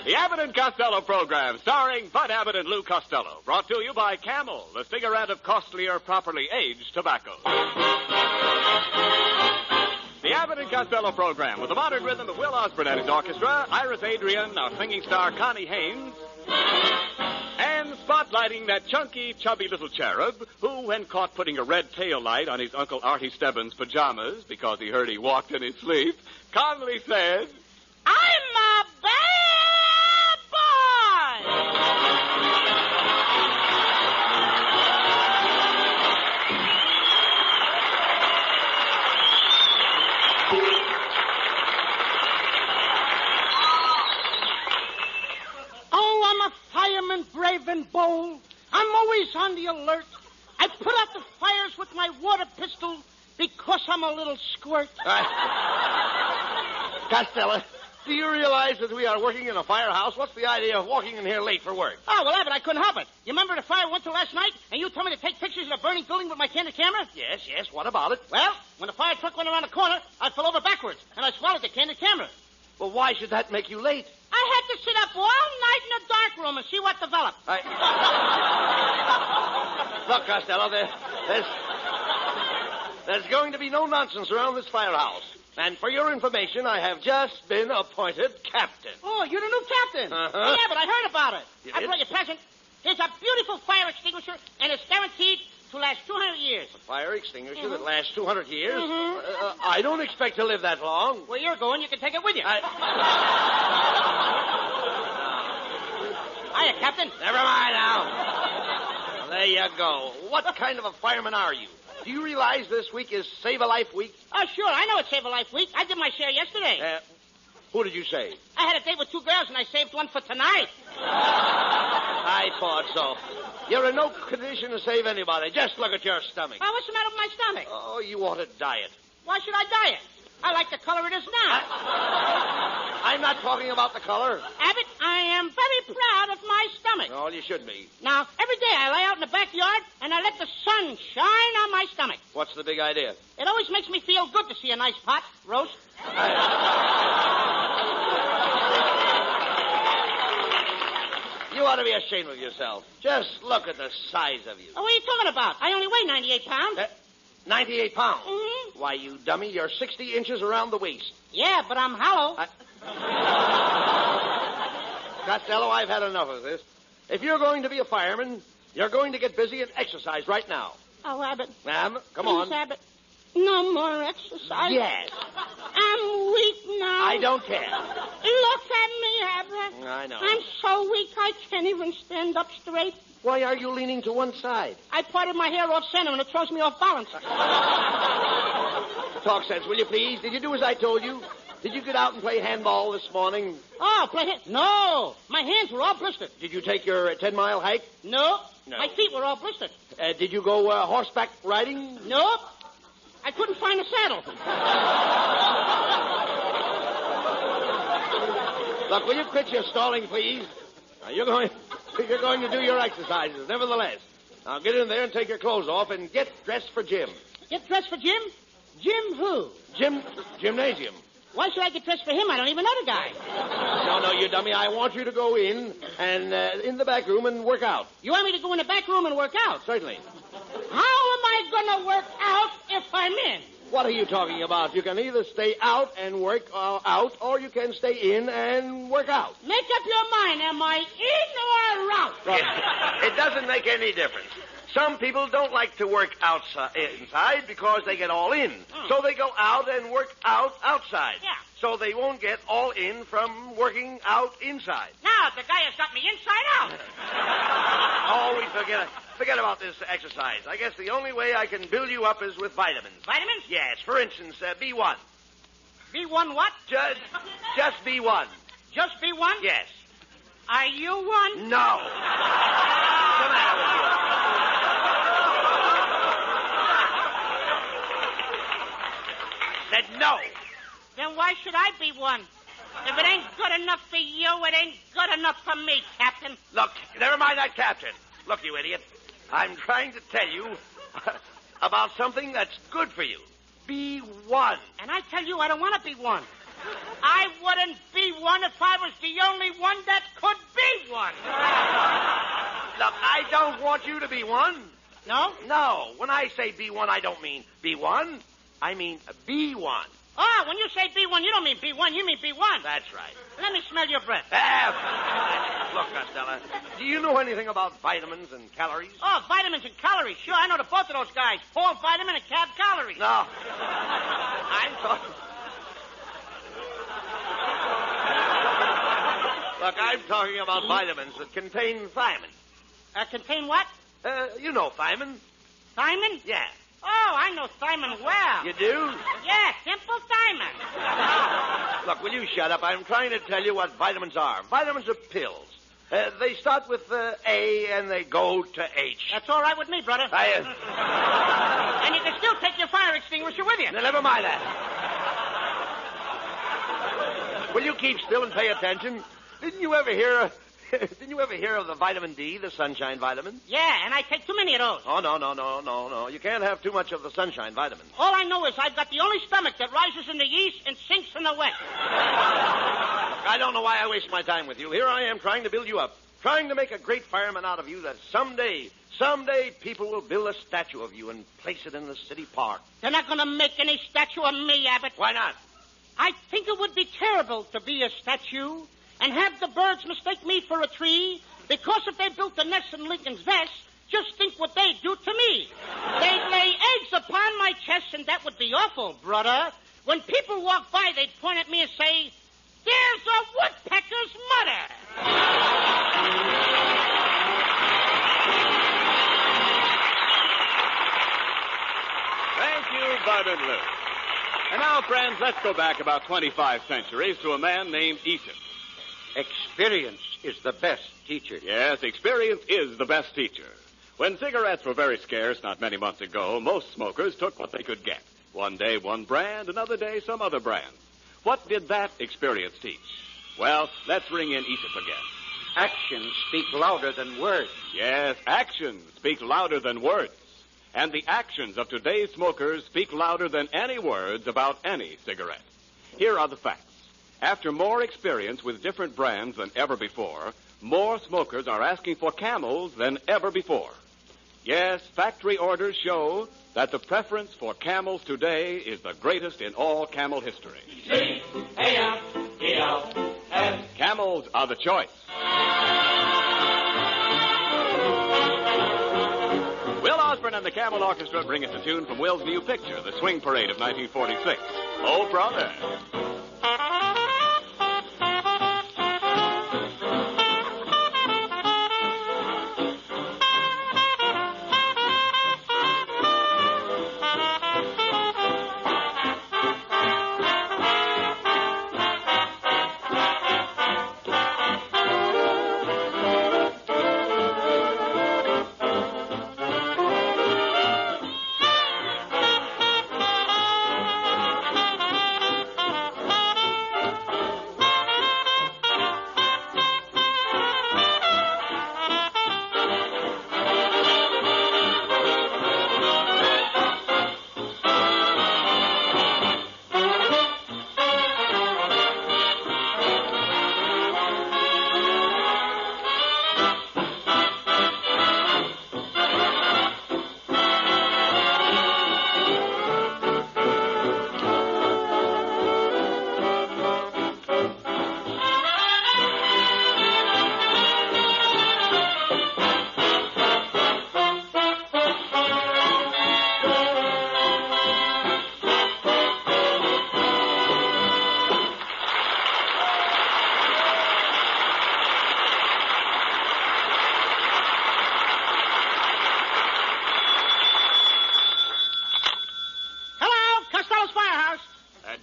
The Abbott and Costello program, starring Bud Abbott and Lou Costello, brought to you by Camel, the cigarette of costlier, properly aged tobacco. The Abbott and Costello program, with the modern rhythm of Will Osborne and his orchestra, Iris Adrian, our singing star Connie Haynes, and spotlighting that chunky, chubby little cherub who, when caught putting a red tail light on his Uncle Artie Stebbins' pajamas because he heard he walked in his sleep, calmly said, I'm a bad boy! Oh, I'm a fireman, brave and bold. I'm always on the alert. I put out the fires with my water pistol because I'm a little squirt. Costello, do you realize that we are working in a firehouse? What's the idea of walking in here late for work? Oh, well, Abbott, I couldn't help it. You remember the fire went to last night, and you told me to take pictures of the burning building with my candid camera? Yes, what about it? Well, when the fire truck went around the corner, I fell over backwards, and I swallowed the candid camera. Well, why should that make you late? I had to sit up all night in a dark room and see what developed. Look, Costello, there's going to be no nonsense around this firehouse. And for your information, I have just been appointed captain. Oh, you're the new captain. Uh-huh. Yeah, but I heard about it. You I did? brought you a present. There's a beautiful fire extinguisher, and it's guaranteed to last 200 years. A fire extinguisher that lasts 200 years? Mhm. I don't expect to live that long. Where you're going, you can take it with you. Hiya, Captain. Never mind now. Well, there you go. What kind of a fireman are you? Do you realize this week is Save a Life Week? Oh, sure. I know it's Save a Life Week. I did my share yesterday. Who did you save? I had a date with 2 girls, and I saved one for tonight. I thought so. You're in no condition to save anybody. Just look at your stomach. Oh, what's the matter with my stomach? Oh, you ought to diet. Why should I diet? I like the color it is now. I'm not talking about the color. Abbott, I am very proud of my stomach. Oh, you should be. Now, every day I lay out in the backyard and I let the sun shine on my stomach. What's the big idea? It always makes me feel good to see a nice pot roast. You ought to be ashamed of yourself. Just look at the size of you. Oh, what are you talking about? I only weigh 98 pounds. 98 pounds? Mm-hmm. Why, you dummy, you're 60 inches around the waist. Yeah, but I'm hollow. Costello, I've had enough of this. If you're going to be a fireman, you're going to get busy and exercise right now. Oh, Abbott. Ma'am, come Please, on. Abbott. No more exercise. Yes. I'm weak now. I don't care. Look at me, Abbott. I know. I'm so weak I can't even stand up straight. Why are you leaning to one side? I parted my hair off center and it throws me off balance. Talk sense, will you please? Did you do as I told you? Did you get out and play handball this morning? Oh, No. My hands were all blistered. Did you take your 10-mile hike? No. No. My feet were all blistered. Did you go horseback riding? Nope. I couldn't find a saddle. Look, will you quit your stalling, please? Now, you're going to do your exercises, nevertheless. Now, get in there and take your clothes off and get dressed for gym. Get dressed for Jim? Jim who? Gymnasium. Why should I get dressed for him? I don't even know the guy. No, you dummy. I want you to go in and in the back room and work out. You want me to go in the back room and work out? Certainly. How am I going to work out if I'm in? What are you talking about? You can either stay out and work out, or you can stay in and work out. Make up your mind. Am I in or out? It doesn't make any difference. Some people don't like to work inside because they get all in. So they go out and work out outside. Yeah. So they won't get all in from working out inside. Now, the guy has got me inside out. Oh, we forget about this exercise. I guess the only way I can build you up is with vitamins. Vitamins? Yes. For instance, B1. B1 what? Just B1. Just B1? Yes. Are you one? No. What's the matter with you? Said no. Then why should I be one? If it ain't good enough for you, it ain't good enough for me, Captain. Look, never mind that, Captain. Look, you idiot. I'm trying to tell you about something that's good for you. Be one. And I tell you, I don't want to be one. I wouldn't be one if I was the only one that could be one. Look, I don't want you to be one. No? No. When I say be one, I don't mean be one. I mean be one. Oh, when you say B1, you don't mean B1, you mean B1. That's right. Let me smell your breath. Look, Costello, do you know anything about vitamins and calories? Oh, vitamins and calories. Sure, I know both of those guys. Paul Vitamin and Cab Calories. No. I'm talking... Look, I'm talking about vitamins that contain thiamine. Contain what? You know thiamine. Thiamine? Yeah. Oh, I know thiamine well. You do? Yeah, simple thiamine. Look, will you shut up? I'm trying to tell you what vitamins are. Vitamins are pills. They start with A and they go to H. That's all right with me, brother. And you can still take your fire extinguisher with you. Now, never mind that. Will you keep still and pay attention? Didn't you ever hear of the vitamin D, the sunshine vitamin? Yeah, and I take too many of those. Oh, no. You can't have too much of the sunshine vitamin. All I know is I've got the only stomach that rises in the east and sinks in the west. I don't know why I waste my time with you. Here I am trying to build you up, trying to make a great fireman out of you that someday people will build a statue of you and place it in the city park. They're not going to make any statue of me, Abbott. Why not? I think it would be terrible to be a statue and have the birds mistake me for a tree, because if they built a nest in Lincoln's vest, just think what they'd do to me. They'd lay eggs upon my chest, and that would be awful, brother. When people walk by, they'd point at me and say, "There's a woodpecker's mother." Thank you, Bud and Lou. And now, friends, let's go back about 25 centuries to a man named Aesop. Experience is the best teacher. Yes, experience is the best teacher. When cigarettes were very scarce not many months ago, most smokers took what they could get. One day, one brand, another day, some other brand. What did that experience teach? Well, let's ring in Aesop again. Actions speak louder than words. Yes, actions speak louder than words. And the actions of today's smokers speak louder than any words about any cigarette. Here are the facts. After more experience with different brands than ever before, more smokers are asking for Camels than ever before. Yes, factory orders show that the preference for Camels today is the greatest in all Camel history. Camels are the choice. Will Osborne and the Camel Orchestra bring us a tune from Will's new picture, The Swing Parade of 1946. Oh, brother.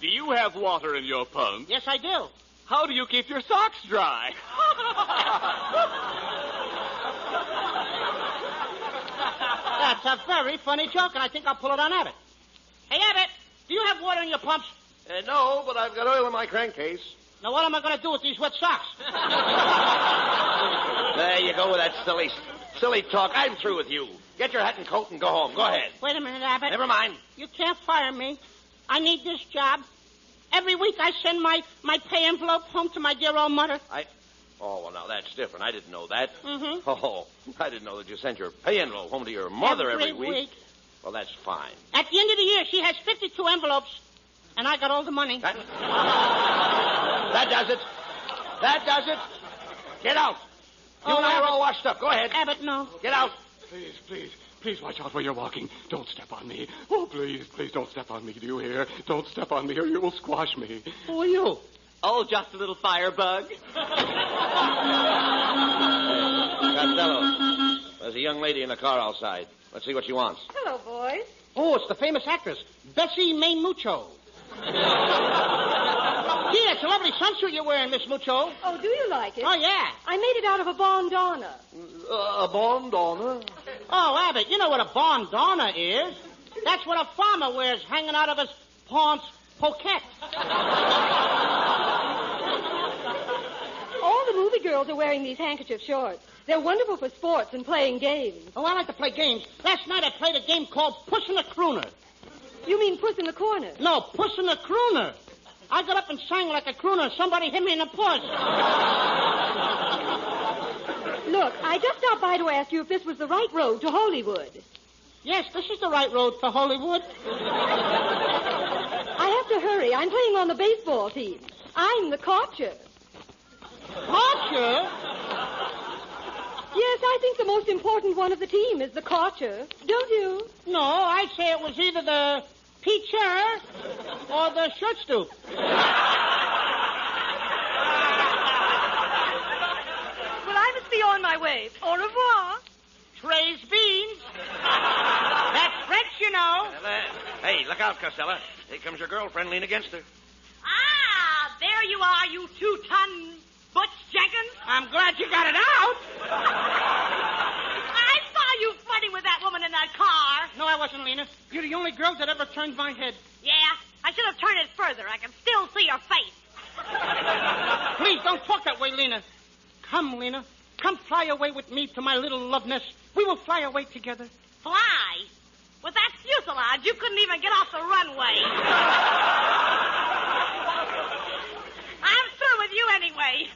Do you have water in your pump? Yes, I do. How do you keep your socks dry? That's a very funny joke, and I think I'll pull it on Abbott. Hey, Abbott, do you have water in your pumps? No, but I've got oil in my crankcase. Now, what am I going to do with these wet socks? There you go with that silly Silly talk. I'm through with you. Get your hat and coat and go home. Go ahead. Wait a minute, Abbott. Never mind. You can't fire me. I need this job. Every week I send my pay envelope home to my dear old mother. Oh, well, now that's different. I didn't know that. Mm-hmm. Oh, I didn't know that you sent your pay envelope home to your mother every week. Well, that's fine. At the end of the year, she has 52 envelopes, and I got all the money. That does it. That does it. Get out. You and I are all washed up. Go ahead. Abbott, no. Get out. Please watch out where you're walking. Don't step on me. Oh, please don't step on me. Do you hear? Don't step on me or you will squash me. Who are you? Oh, just a little firebug. Costello, there's a young lady in the car outside. Let's see what she wants. Hello, boys. Oh, it's the famous actress, Bessie May Mucho. Gee, that's a lovely sunsuit you're wearing, Miss Mucho. Oh, do you like it? Oh, yeah. I made it out of a bandana. A bandana? Oh, Abbott, you know what a bandana is. That's what a farmer wears hanging out of his paunch pocket. All the movie girls are wearing these handkerchief shorts. They're wonderful for sports and playing games. Oh, I like to play games. Last night I played a game called Puss in the Crooner. You mean Puss in the Corner? No, Puss in the Crooner. I got up and sang like a crooner, and somebody hit me in the puss. Look, I just stopped by to ask you if this was the right road to Hollywood. Yes, this is the right road for Hollywood. I have to hurry. I'm playing on the baseball team. I'm the catcher. Catcher? Yes, I think the most important one of the team is the catcher. Don't you? No, I'd say it was either the pitcher or the shortstop. Well, I must be on my way. Au revoir. Trey's beans. That's French, you know. Hey, look out, Costello. Here comes your girlfriend. Lean against her. Ah, there you are, you 2-ton Butch Jenkins. I'm glad you got it out. I saw you flirting with that woman in that car. No, I wasn't, Lena. You're the only girl that ever turned my head. Yeah, I should have turned it further. I can still see your face. Please, don't talk that way, Lena. Come, Lena. Come fly away with me to my little love nest. We will fly away together. Fly? With that fuselage, you couldn't even get off the runway. I'm through with you anyway.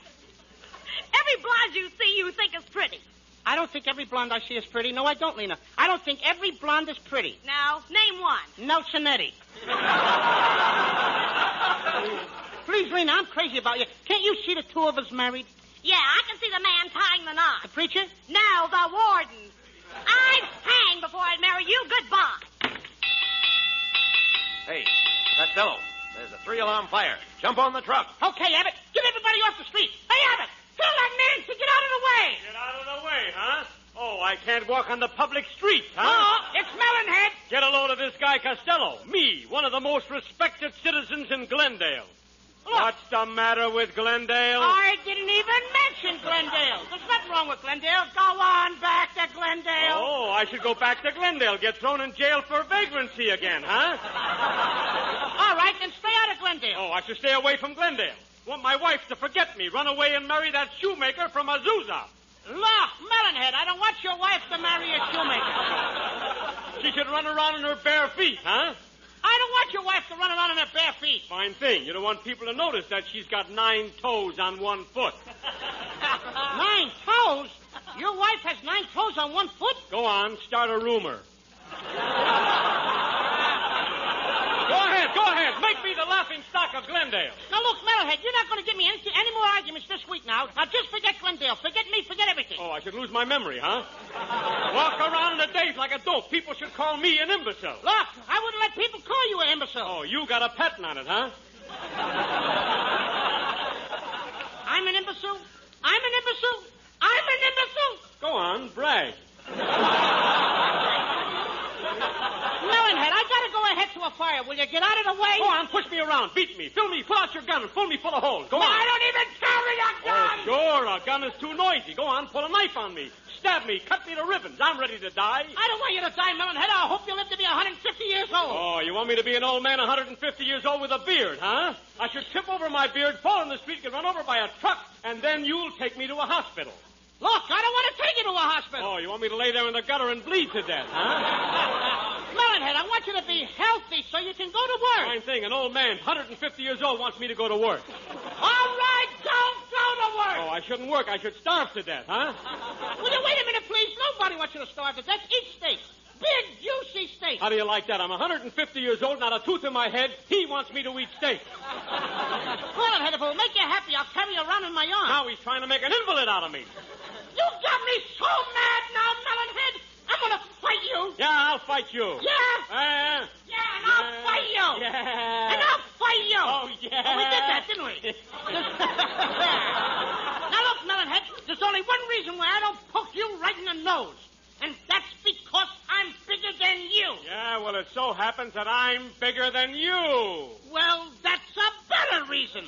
Every blonde you see, you think is pretty. I don't think every blonde I see is pretty. No, I don't, Lena. I don't think every blonde is pretty. Now, name one. Nelsonetti. Please, Lena, I'm crazy about you. Can't you see the two of us married? Yeah, I can see the man tying the knot. The preacher? No, the warden. I'd hang before I'd marry you. Goodbye. Hey, Costello, there's a 3-alarm fire. Jump on the truck. Okay, Abbott. Get everybody off the street. Hey, Abbott, tell that man to get out of the way. Get out of the way, huh? Oh, I can't walk on the public streets, huh? Oh, it's Melonhead. Get a load of this guy Costello. Me, one of the most respected citizens in Glendale. Look. What's the matter with Glendale? I didn't even mention Glendale. There's nothing wrong with Glendale. Go on back to Glendale. Oh, I should go back to Glendale, get thrown in jail for vagrancy again, huh? All right, then stay out of Glendale. Oh, I should stay away from Glendale. Want my wife to forget me, run away and marry that shoemaker from Azusa. Look, Melonhead, I don't want your wife to marry a shoemaker. She should run around in her bare feet, huh? I don't want your wife to run around in her bare feet. Fine thing. You don't want people to notice that she's got 9 toes on one foot. 9 toes? Your wife has 9 toes on one foot? Go on, start a rumor. Go ahead. Make me the laughing stock of Glendale. Now, look, Melonhead, you're not going to give me any more arguments this week now. Now, just forget Glendale. Forget me. Forget everything. Oh, I should lose my memory, huh? Walk around in the days like a dope. People should call me an imbecile. Look, I wouldn't let people call you an imbecile. Oh, you got a patent on it, huh? I'm an imbecile? I'm an imbecile? I'm an imbecile? Go on, brag. Melonhead, I gotta go ahead to a fire. Will you get out of the way? Go on, push me around, beat me, fill me, pull out your gun and pull me full of holes. Go on. I don't even carry a gun! Oh, sure, a gun is too noisy. Go on, pull a knife on me. Stab me, cut me to ribbons. I'm ready to die. I don't want you to die, Melonhead. I hope you live to be 150 years old. Oh, you want me to be an old man 150 years old with a beard, huh? I should trip over my beard, fall in the street, get run over by a truck, and then you'll take me to a hospital. Look, I don't want to take you to a hospital. Oh, you You want me to lay there in the gutter and bleed to death, huh? Melonhead, I want you to be healthy so you can go to work. Fine thing. An old man, 150 years old, wants me to go to work. All right, don't go to work. Oh, I shouldn't work. I should starve to death, huh? Will you wait a minute, please? Nobody wants you to starve to death. Eat steak. Big, juicy steak. How do you like that? I'm 150 years old, not a tooth in my head. He wants me to eat steak. Melonhead, if it will make you happy, I'll carry you around in my arms. Now he's trying to make an invalid out of me. You got me so mad now, Melonhead. I'm going to fight you. Yeah, I'll fight you. Yeah? Yeah, and I'll fight you. Yeah. And I'll fight you. Oh, yeah. Oh, we did that, didn't we? Now, look, Melonhead, there's only one reason why I don't poke you right in the nose. And that's because I'm bigger than you. Yeah, well, it so happens that I'm bigger than you. Well, that's a better reason.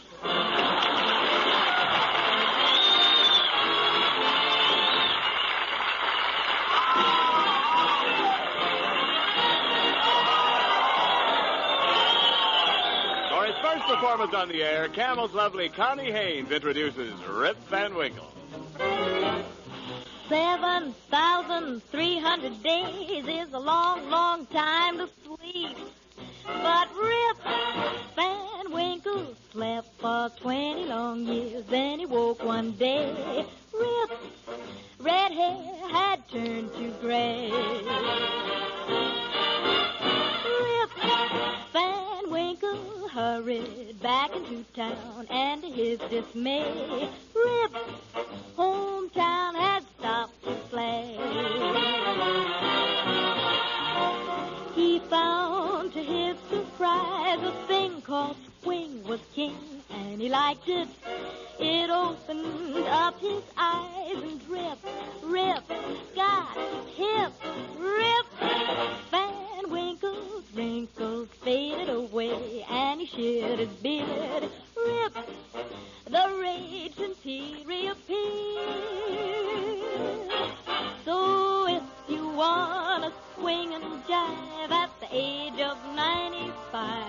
For his first performance on the air, Camel's lovely Connie Haynes introduces Rip Van Winkle. 7,300 days is a long, long time to sleep. But Rip Van Winkle slept for 20 long years. Then he woke one day. Rip's red hair had turned to gray. Rip Van Winkle hurried back into town, and to his dismay, Rip's hometown had stopped to play. He found to his surprise a thing called swing was king, and he liked it. It opened up his eyes, and Rip got hip. Rip Van Winkle's wrinkles faded away, and he shed his beard. Rip the rage since he reappeared. So if you wanna swing and jive at the age of 95,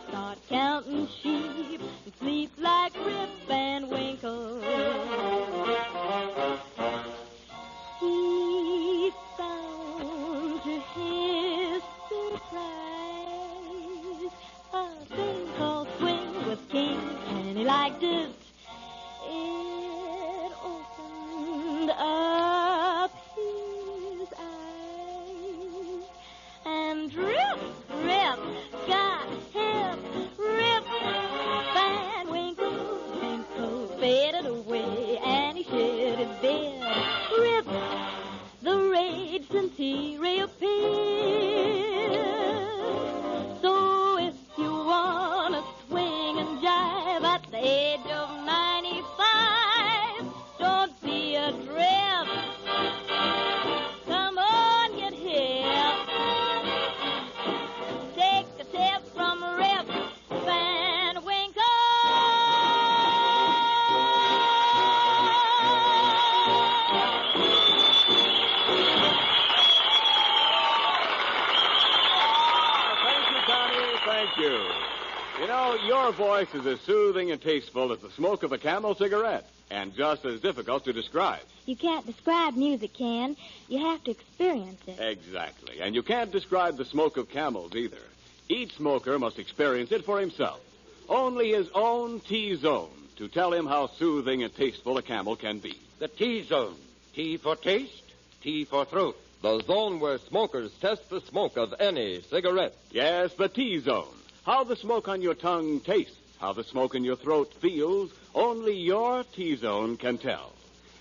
start counting sheep and sleep like Rip Van Winkle. He found to his surprise a thing called swing with king, and he liked it. It opened up his eyes, and Rip got hip. Rip Van Winkle's wrinkles faded away, and he shed his beard. Rip the rage since he reappeared. So if you wanna swing and jive at the age of 95, don't be a drip. Come on, get hip. Take a tip from Rip Van Winkle. Thank you, Connie. Thank you. You know, your voice is as soothing and tasteful as the smoke of a Camel cigarette, and just as difficult to describe. You can't describe music, Ken. You have to experience it. Exactly. And you can't describe the smoke of Camels either. Each smoker must experience it for himself. Only his own T-zone to tell him how soothing and tasteful a Camel can be. The T-zone. T for taste, T for throat. The zone where smokers test the smoke of any cigarette. Yes, the T-zone. How the smoke on your tongue tastes, how the smoke in your throat feels, only your T-zone can tell.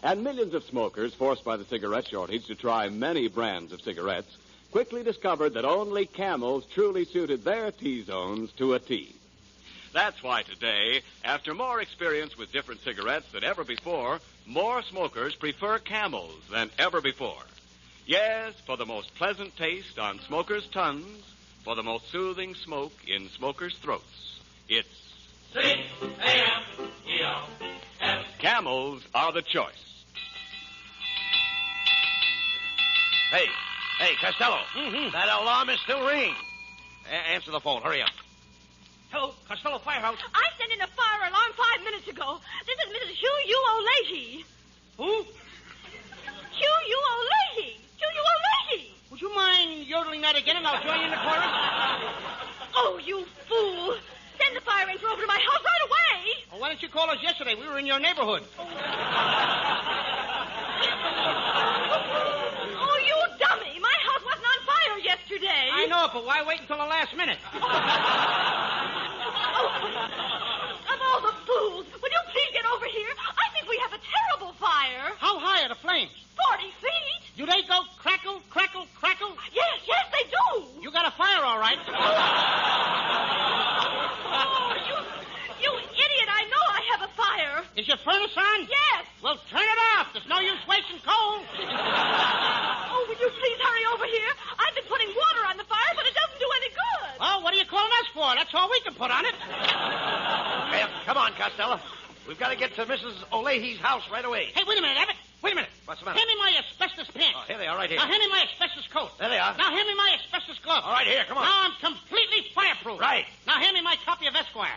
And millions of smokers, forced by the cigarette shortage to try many brands of cigarettes, quickly discovered that only Camels truly suited their T-zones to a T. That's why today, after more experience with different cigarettes than ever before, more smokers prefer Camels than ever before. Yes, for the most pleasant taste on smokers' tongues, for the most soothing smoke in smokers' throats, it's C-A-M-E-L-S. Camels are the choice. Hey, Costello. That alarm is still ringing. Answer the phone. Hurry up. Hello, Costello Firehouse. I sent in a fire alarm 5 minutes ago. This is Mrs. Hugh Leahy. Who? Hugh you call us yesterday? We were in your neighborhood. Oh, you dummy. My house wasn't on fire yesterday. I know, but why wait until the last minute? Of all the fools, would you please get over here? I think we have a terrible fire. How high are the flames? 40 feet. Do they go crackle, crackle, crackle? Yes, they do. You got a fire, all right. Oh, you idiot. I know I have a fire. Is your furnace on? Yes. Well, turn it off. There's no use wasting coal. Oh, will you please hurry over here? I've been putting water on the fire, but it doesn't do any good. Oh, what are you calling us for? That's all we can put on it. Hey, come on, Costello. We've got to get to Mrs. O'Leahy's house right away. Hey, wait a minute, Abbott. Wait a minute. What's the matter? Hand me my asbestos pants. Oh, here they are, right here. Now, hand me my asbestos coat. There they are. Now, hand me my asbestos gloves. All right, here, come on. Now, I'm completely fireproof. Right. Now, hand me my copy of Esquire.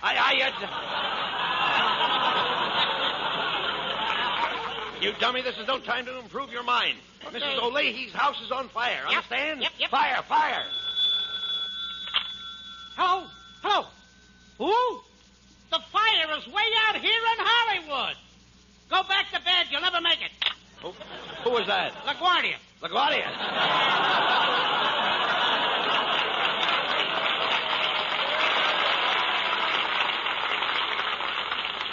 You dummy, this is no time to improve your mind. Okay. Mrs. O'Leahy's house is on fire, understand? Yep. Fire. Hello? Who? The fire is way out here in Hollywood. Go back to bed. You'll never make it. Who was that? LaGuardia. LaGuardia.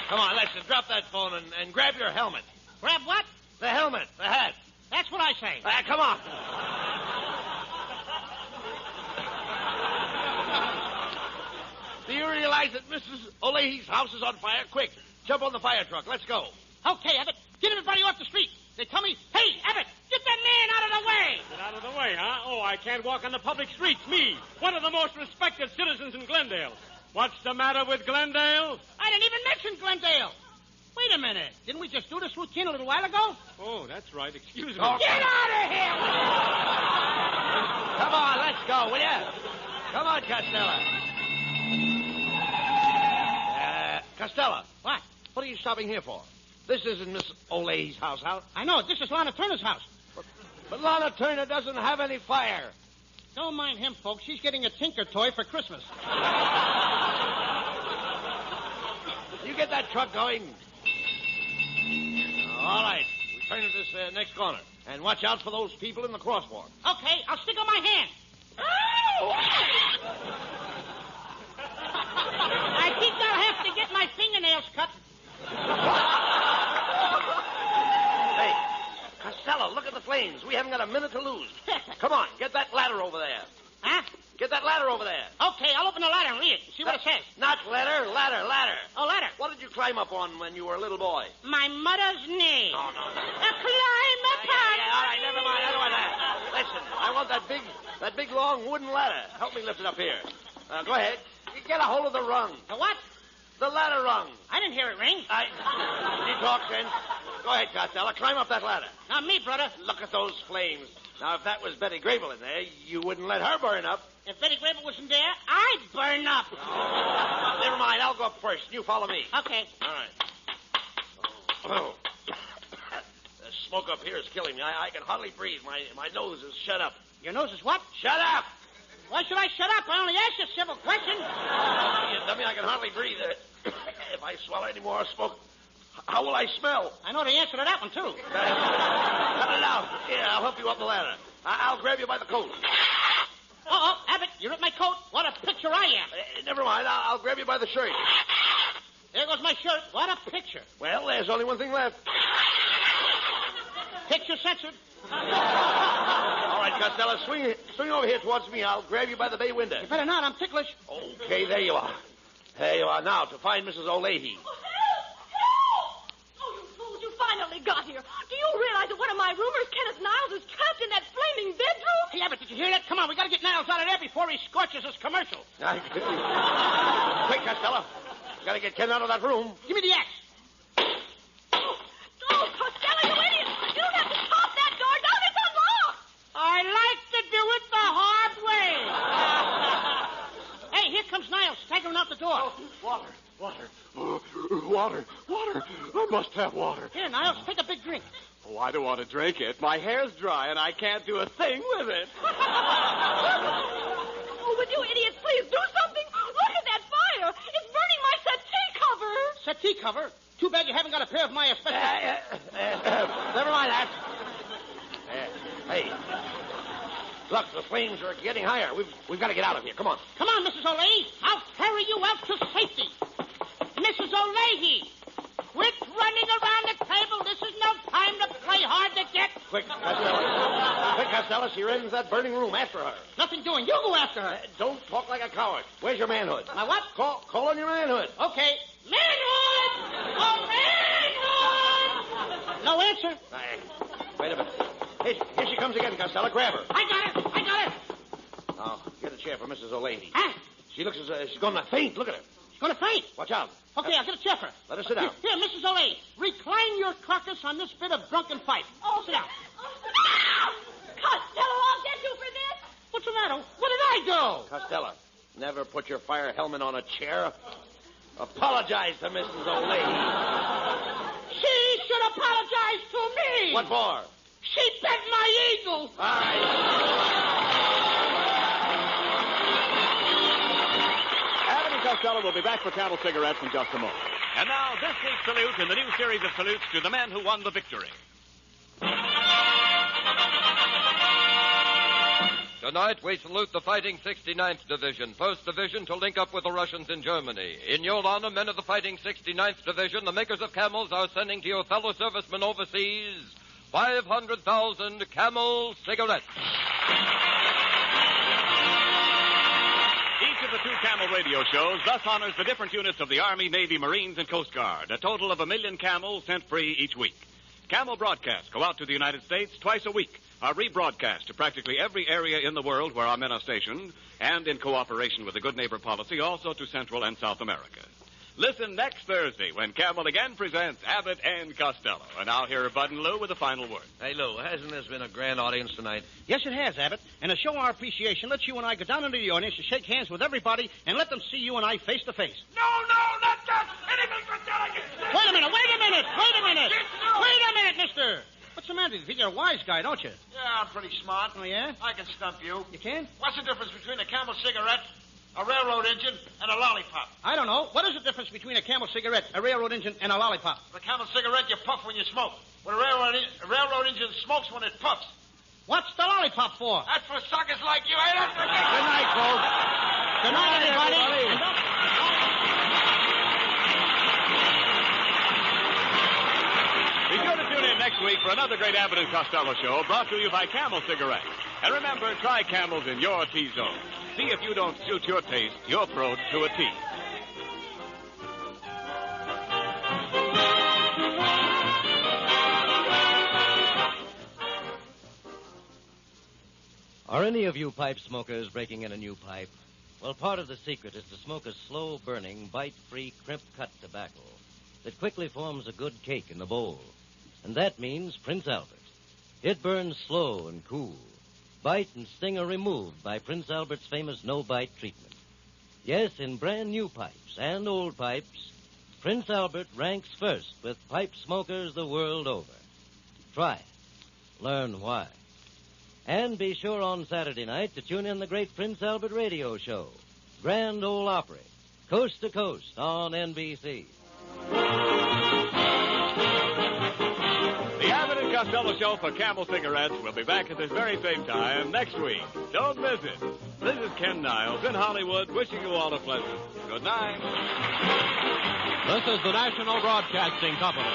Come on, let's drop that phone and grab your helmet. Grab what? The helmet, the hat. That's what I say. Come on. Do you realize that Mrs. O'Leahy's house is on fire? Quick, jump on the fire truck. Let's go. Okay, Abbott. Get everybody off the street. They tell me, hey, Abbott, get that man out of the way. Get out of the way, huh? Oh, I can't walk on the public streets. Me, one of the most respected citizens in Glendale. What's the matter with Glendale? I didn't even mention Glendale. Wait a minute. Didn't we just do this routine a little while ago? Oh, that's right. Excuse me. Get out of here! Come on, let's go, will you? Come on, Costello. Costello. What? What are you stopping here for? This isn't Miss O'Leahy's house. I know. This is Lana Turner's house. But Lana Turner doesn't have any fire. Don't mind him, folks. She's getting a Tinker toy for Christmas. You get that truck going. All right. We turn to this next corner. And watch out for those people in the crosswalk. Okay, I'll stick on my hand. I think I'll have to get my fingernails cut. Hey, Costello, look at the flames. We haven't got a minute to lose. Come on, get that ladder over there. Huh? Get that ladder over there. Okay, I'll open the ladder and read it. See what it says. Not ladder. Oh, ladder. What did you climb up on when you were a little boy? My mother's knee. No. A climb upon. Yeah, all right, never mind. I don't want that. Listen, I want that big long wooden ladder. Help me lift it up here. Go ahead. You get a hold of the rung. The what? The ladder rung. I didn't hear it ring. You talk, then. Go ahead, Costello. Climb up that ladder. Not me, brother. Look at those flames. Now, if that was Betty Grable in there, you wouldn't let her burn up. If Betty Grable wasn't there, I'd burn up. Never mind. I'll go up first. You follow me. Okay. All right. The smoke up here is killing me. I can hardly breathe. My nose is shut up. Your nose is what? Shut up! Why should I shut up? I only asked you a civil question. You dummy, I can hardly breathe. If I swallow any more smoke, how will I smell? I know the answer to that one, too. Cut it out. Here, I'll help you up the ladder. I'll grab you by the coat. Uh-oh, Abbott, you ripped my coat. What a picture I am. Never mind. I'll grab you by the shirt. There goes my shirt. What a picture. Well, there's only one thing left. Picture censored. All right, Costello, swing over here towards me. I'll grab you by the bay window. You better not. I'm ticklish. Okay, there you are. There you are now to find Mrs. O'Leahy. Oh, you fools, you finally got here. Do you realize that one of my roomers, Kenneth Niles, is trapped in that flaming bedroom? Hey, Abbott, did you hear that? Come on, we got to get Niles out of there before he scorches this commercial. Quick, Costello. Got to get Ken out of that room. Give me the axe. Oh, Costello, you idiot! You don't have to pop that door down. It's unlocked. I like to do it the hard way. Hey, here comes Niles, staggering out the door. Water. I must have water. Here, Niles, take a big drink. Oh, I don't want to drink it. My hair's dry, and I can't do a thing with it. Oh, would you idiots please do something? Look at that fire. It's burning my settee cover. settee cover. Too bad you haven't got a pair of my asbestos. Never mind that. Hey. Look, the flames are getting higher. We've got to get out of here. Come on. Come on, Mrs. O'Leary. I'll carry you out to safety. Mrs. O'Leary, quit running around the table. This is no time to play hard to get. Quick, Costello. Quick, Costello. She ran into that burning room. After her. Nothing doing. You go after her. Don't talk like a coward. Where's your manhood? My what? Call on your manhood. Okay. Manhood! Oh, manhood! No answer. Wait a minute. Here she comes again, Costello. Grab her. I got her. Now, get a chair for Mrs. O'Leary. Huh? She looks as she's going to faint. Look at her. She's going to faint. Watch out. Okay, I'll get a chair for her. Let her sit down. Here, Mrs. O'Leary, recline your carcass on this bit of drunken fight. Oh, sit down. Costello, I'll get you for this. What's the matter? What did I do? Costello, never put your fire helmet on a chair. Apologize to Mrs. O'Leary. She should apologize to me. What for? She bit my eagle. All right. Abbott and Costello will be back for Camel Cigarettes in just a moment. And now, this week's salute in the new series of salutes to the men who won the victory. Tonight, we salute the Fighting 69th Division, 1st Division to link up with the Russians in Germany. In your honor, men of the Fighting 69th Division, the makers of Camels are sending to your fellow servicemen overseas 500,000 Camel cigarettes. Each of the two Camel radio shows thus honors the different units of the Army, Navy, Marines, and Coast Guard, a total of 1 million Camels sent free each week. Camel broadcasts go out to the United States twice a week, are rebroadcast to practically every area in the world where our men are stationed, and in cooperation with the Good Neighbor policy, also to Central and South America. Listen next Thursday when Camel again presents Abbott and Costello. And now here are Bud and Lou with a final word. Hey, Lou, hasn't this been a grand audience tonight? Yes, it has, Abbott. And to show our appreciation, let's you and I go down into the audience and shake hands with everybody and let them see you and I face to face. No, not that. Anything but that. Wait a minute, mister. What's the matter? You think you're a wise guy, don't you? Yeah, I'm pretty smart. Oh, yeah? I can stump you. You can? What's the difference between a Camel cigarette, a railroad engine, and a lollipop? I don't know. What is the difference between a Camel cigarette, a railroad engine, and a lollipop? The Camel cigarette, you puff when you smoke. When a railroad engine smokes when it puffs. What's the lollipop for? That's for suckers like you, ain't it? Good night, folks. Good night, everybody. Be sure to tune in next week for another great Abbott and Costello show brought to you by Camel Cigarettes. And remember, try Camels in your T-zone. See if you don't suit your taste, your throat to a T. Are any of you pipe smokers breaking in a new pipe? Well, part of the secret is to smoke a slow-burning, bite-free, crimp-cut tobacco that quickly forms a good cake in the bowl. And that means Prince Albert. It burns slow and cool. Bite and sting are removed by Prince Albert's famous no-bite treatment. Yes, in brand new pipes and old pipes, Prince Albert ranks first with pipe smokers the world over. Try it. Learn why. And be sure on Saturday night to tune in the great Prince Albert radio show, Grand Ole Opry, coast to coast on NBC. The Abbott and Costello Show for Camel Cigarettes will be back at this very same time next week. Don't miss it. This is Ken Niles in Hollywood wishing you all a pleasant good night. This is the National Broadcasting Company.